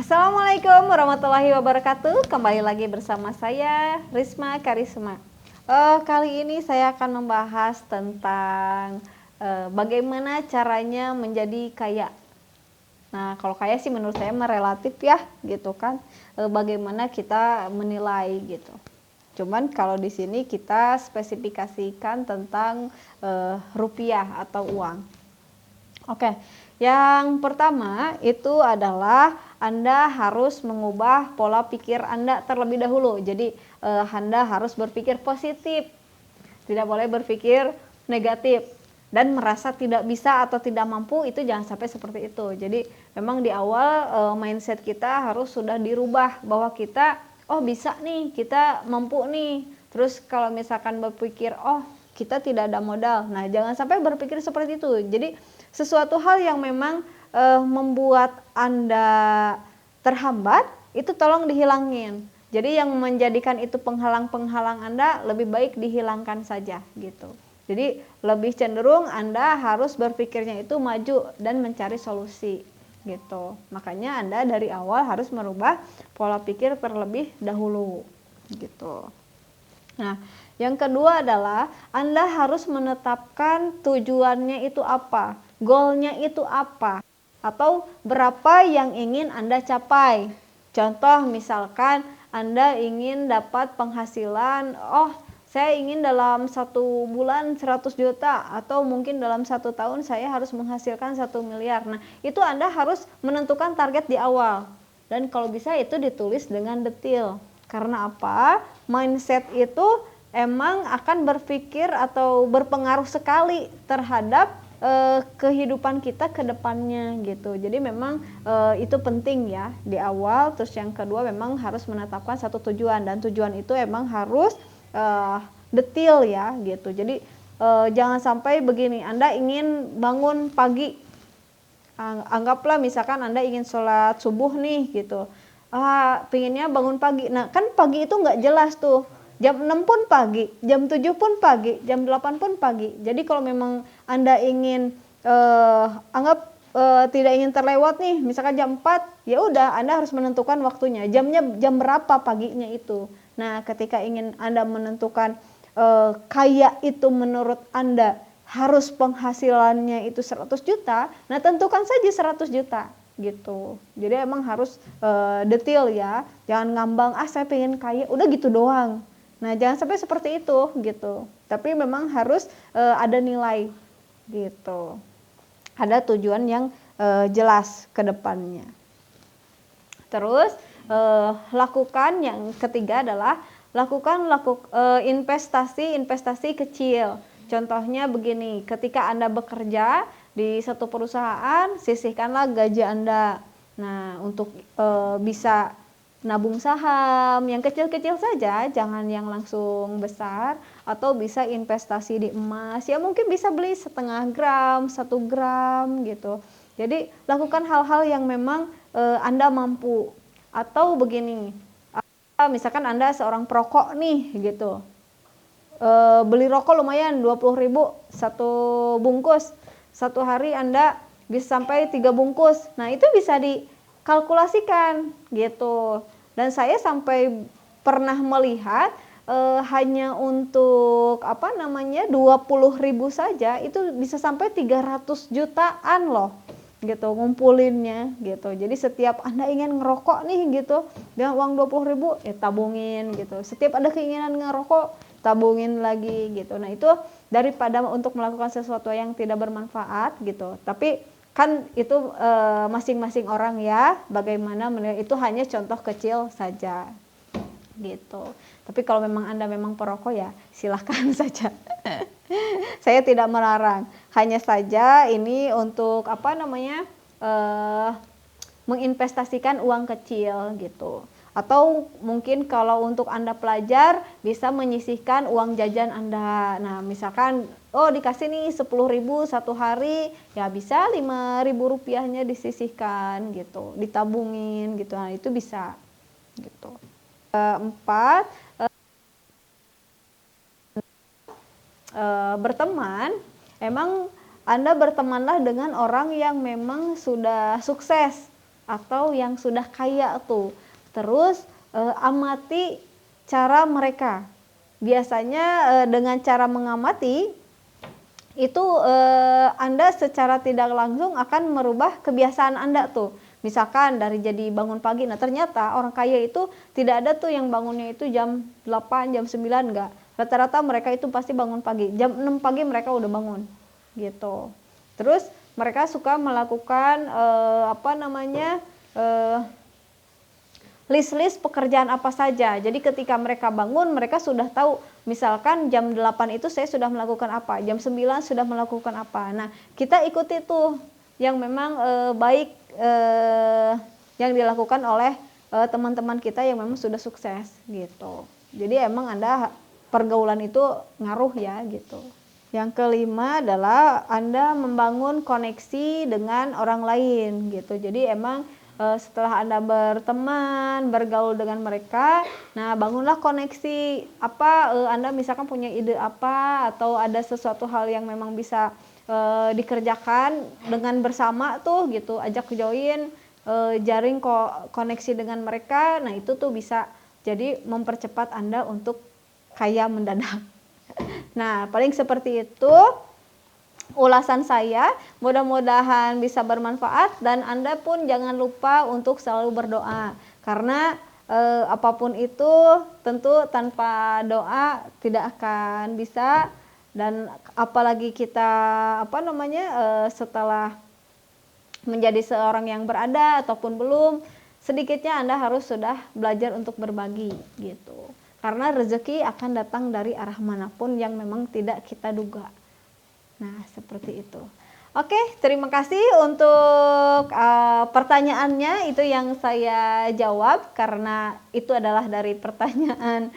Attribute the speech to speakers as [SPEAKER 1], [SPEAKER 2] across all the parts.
[SPEAKER 1] Assalamualaikum warahmatullahi wabarakatuh. Kembali lagi bersama saya Risma Karisma. Kali ini saya akan membahas tentang bagaimana caranya menjadi kaya. Nah, kalau kaya sih menurut saya mah relatif ya, gitu kan. Bagaimana kita menilai gitu. Cuman kalau di sini kita spesifikasikan tentang rupiah atau uang. Oke, yang pertama itu adalah Anda harus mengubah pola pikir Anda terlebih dahulu. Jadi Anda harus berpikir positif, tidak boleh berpikir negatif dan merasa tidak bisa atau tidak mampu, itu jangan sampai seperti itu. Jadi memang di awal mindset kita harus sudah dirubah bahwa kita bisa nih, kita mampu nih. Terus kalau misalkan berpikir kita tidak ada modal, nah jangan sampai berpikir seperti itu. Jadi sesuatu hal yang memang membuat Anda terhambat itu tolong dihilangin. Jadi yang menjadikan itu penghalang-penghalang Anda lebih baik dihilangkan saja gitu. Jadi lebih cenderung Anda harus berpikirnya itu maju dan mencari solusi gitu. Makanya Anda dari awal harus merubah pola pikir terlebih dahulu gitu. Nah, yang kedua adalah Anda harus menetapkan tujuannya itu apa, goalnya itu apa, atau berapa yang ingin Anda capai. Contoh misalkan Anda ingin dapat penghasilan, saya ingin dalam 1 bulan 100 juta atau mungkin dalam 1 tahun saya harus menghasilkan 1 miliar. Nah, itu Anda harus menentukan target di awal. Dan kalau bisa itu ditulis dengan detail. Karena apa? Mindset itu emang akan berpikir atau berpengaruh sekali terhadap kehidupan kita ke depannya gitu. Jadi memang itu penting ya di awal. Terus yang kedua memang harus menetapkan satu tujuan, dan tujuan itu emang harus detail ya gitu. Jadi jangan sampai begini, Anda ingin bangun pagi, anggaplah misalkan Anda ingin sholat subuh nih gitu, pinginnya bangun pagi. Nah kan pagi itu nggak jelas tuh, jam 6 pun pagi, jam 7 pun pagi, jam 8 pun pagi. Jadi kalau memang Anda ingin anggap tidak ingin terlewat nih, misalkan jam 4, ya udah Anda harus menentukan waktunya, jamnya jam berapa paginya itu. Nah, ketika ingin Anda menentukan kaya itu menurut Anda harus penghasilannya itu 100 juta, nah tentukan saja 100 juta gitu. Jadi emang harus detail ya, jangan ngambang saya pengen kaya udah gitu doang. Nah jangan sampai seperti itu gitu, tapi memang harus ada nilai gitu, ada tujuan yang jelas ke depannya. Terus lakukan yang ketiga adalah lakukan investasi kecil. Contohnya begini, ketika Anda bekerja di satu perusahaan, sisihkanlah gaji Anda. Nah, untuk bisa nabung saham yang kecil-kecil saja, jangan yang langsung besar, atau bisa investasi di emas, ya mungkin bisa beli 0,5 gram, 1 gram gitu. Jadi lakukan hal-hal yang memang Anda mampu. Atau begini, misalkan Anda seorang perokok nih gitu, beli rokok lumayan 20.000 satu bungkus, satu hari Anda bisa sampai 3 bungkus. Nah itu bisa kalkulasikan gitu. Dan saya sampai pernah melihat hanya untuk 20.000 saja itu bisa sampai 300 jutaan loh gitu ngumpulinnya gitu. Jadi setiap Anda ingin ngerokok nih gitu dengan uang 20.000 tabungin gitu. Setiap ada keinginan ngerokok tabungin lagi gitu. Nah itu daripada untuk melakukan sesuatu yang tidak bermanfaat gitu. Tapi kan itu masing-masing orang ya, bagaimana menilai, itu hanya contoh kecil saja gitu. Tapi kalau memang Anda memang perokok ya silahkan saja. Saya tidak melarang, hanya saja ini untuk menginvestasikan uang kecil gitu. Atau mungkin kalau untuk Anda pelajar bisa menyisihkan uang jajan Anda. Nah misalkan dikasih nih 10.000 satu hari, ya bisa 5.000 rupiahnya disisihkan gitu, ditabungin gitu. Nah itu bisa gitu. Empat, berteman, emang Anda bertemanlah dengan orang yang memang sudah sukses atau yang sudah kaya tuh. Terus amati cara mereka. Biasanya dengan cara mengamati itu Anda secara tidak langsung akan merubah kebiasaan Anda tuh. Misalkan dari jadi bangun pagi, nah ternyata orang kaya itu tidak ada tuh yang bangunnya itu jam 8, jam 9, enggak. Rata-rata mereka itu pasti bangun pagi, jam 6 pagi mereka udah bangun gitu. Terus mereka suka melakukan list-list pekerjaan apa saja. Jadi ketika mereka bangun, mereka sudah tahu, misalkan jam 8 itu saya sudah melakukan apa, jam 9 sudah melakukan apa. Nah, kita ikuti tuh yang memang baik yang dilakukan oleh teman-teman kita yang memang sudah sukses gitu. Jadi emang Anda pergaulan itu ngaruh ya gitu. Yang kelima adalah Anda membangun koneksi dengan orang lain gitu. Jadi emang setelah Anda berteman, bergaul dengan mereka, nah bangunlah koneksi. Anda misalkan punya ide apa, atau ada sesuatu hal yang memang bisa dikerjakan dengan bersama tuh gitu, ajak join, jaring koneksi dengan mereka. Nah itu tuh bisa jadi mempercepat Anda untuk kaya mendadak. Nah paling seperti itu ulasan saya, mudah-mudahan bisa bermanfaat, dan Anda pun jangan lupa untuk selalu berdoa, karena apapun itu tentu tanpa doa tidak akan bisa. Dan apalagi kita setelah menjadi seorang yang berada ataupun belum, sedikitnya Anda harus sudah belajar untuk berbagi gitu, karena rezeki akan datang dari arah manapun yang memang tidak kita duga. Nah seperti itu. Oke, terima kasih untuk pertanyaannya, itu yang saya jawab karena itu adalah dari pertanyaan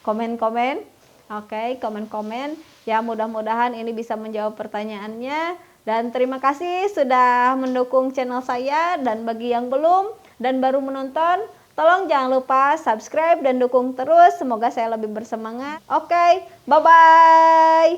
[SPEAKER 1] komen-komen. Oke, komen-komen ya, mudah-mudahan ini bisa menjawab pertanyaannya. Dan terima kasih sudah mendukung channel saya, dan bagi yang belum dan baru menonton, tolong jangan lupa subscribe dan dukung terus, semoga saya lebih bersemangat. Oke, bye-bye.